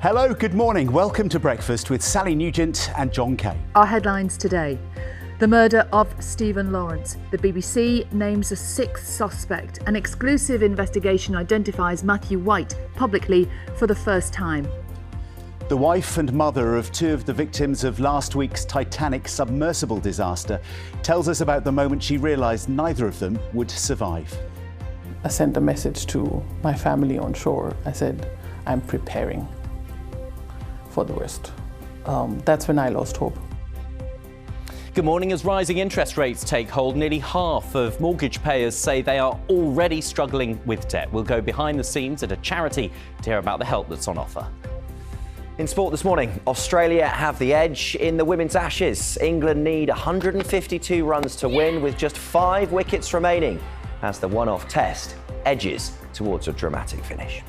Hello, good morning. Welcome to Breakfast with Sally Nugent and John Kay. Our headlines today. The murder of Stephen Lawrence. The BBC names a sixth suspect. An exclusive investigation identifies Matthew White publicly for the first time. The wife and mother of two of the victims of last week's Titanic submersible disaster tells us about the moment she realised neither of them would survive. I sent a message to my family on shore. I said, I'm preparing for the worst. That's when I lost hope. Good morning. As rising interest rates take hold, nearly half of mortgage payers say they are already struggling with debt. We'll go behind the scenes at a charity to hear about the help that's on offer. In sport this morning, Australia have the edge in the Women's Ashes. England need 152 runs to win with just 5 wickets remaining as the one-off test edges towards a dramatic finish.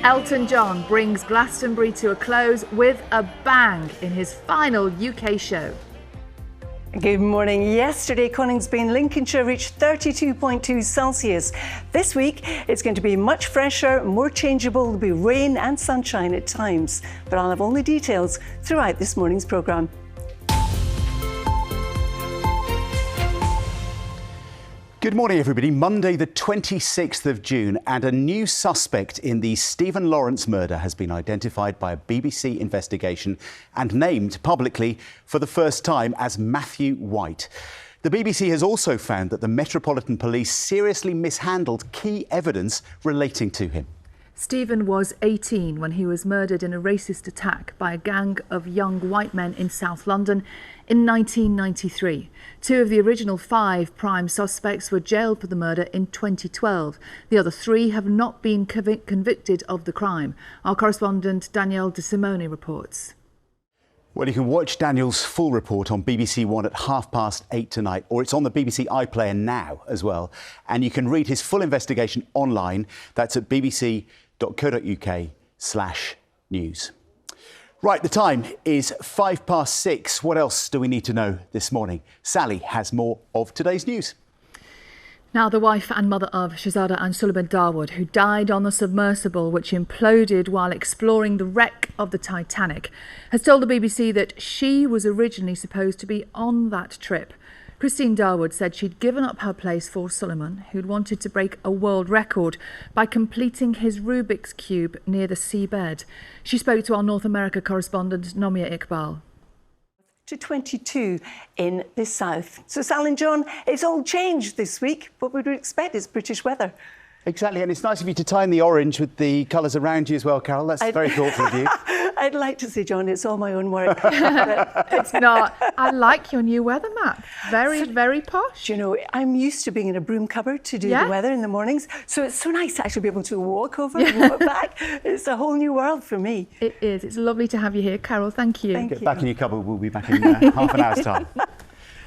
Elton John brings Glastonbury to a close with a bang in his final UK show. Good morning. Yesterday, Coningsby in Lincolnshire reached 32.2 Celsius. This week, it's going to be much fresher, more changeable. There'll be rain and sunshine at times. But I'll have all the details throughout this morning's programme. Good morning, everybody. Monday, the 26th of June, and a new suspect in the Stephen Lawrence murder has been identified by a BBC investigation and named publicly for the first time as Matthew White. The BBC has also found that the Metropolitan Police seriously mishandled key evidence relating to him. Stephen was 18 when he was murdered in a racist attack by a gang of young white men in South London in 1993. 2 of the original 5 prime suspects were jailed for the murder in 2012. The other 3 have not been convicted of the crime. Our correspondent Danielle De Simone reports. Well, you can watch Daniel's full report on BBC One at 8:30 tonight, or it's on the BBC iPlayer now as well. And you can read his full investigation online. That's at bbc.co.uk/news. Right, the time is 6:05. What else do we need to know this morning? Sally has more of today's news. Now, the wife and mother of Shahzada Anne-Suleiman Dawood, who died on the submersible which imploded while exploring the wreck of the Titanic, has told the BBC that she was originally supposed to be on that trip. Christine Dawood said she'd given up her place for Suleiman, who'd wanted to break a world record by completing his Rubik's Cube near the seabed. She spoke to our North America correspondent, Nomia Iqbal. To 22 in the south. So, Sal and John, it's all changed this week. What we would expect is British weather. Exactly, and it's nice of you to tie in the orange with the colours around you as well, Carol. That's very thoughtful of you. I'd like to say, John, it's all my own work. It's not. I like your new weather map. Very posh. You know, I'm used to being in a broom cupboard to do the weather in the mornings. So it's so nice to actually be able to walk over and walk back. It's a whole new world for me. It is. It's lovely to have you here, Carol. Thank you. Get back in your cupboard. We'll be back in half an hour's time.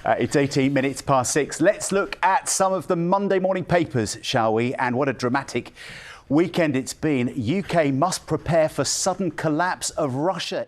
It's 6:18. Let's look at some of the Monday morning papers, shall we? And what a dramatic weekend it's been. UK must prepare for sudden collapse of Russia.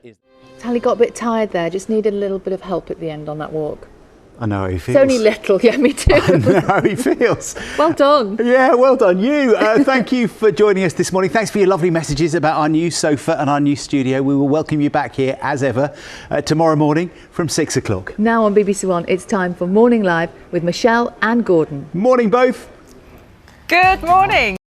Sally got a bit tired there. Just needed a little bit of help at the end on that walk. I know how he feels. It's only little, yeah, me too. I know how he feels. Well done. Yeah, well done. You. Thank you for joining us this morning. Thanks for your lovely messages about our new sofa and our new studio. We will welcome you back here, as ever, tomorrow morning from 6 o'clock. Now on BBC One, it's time for Morning Live with Michelle and Gordon. Morning, both. Good morning.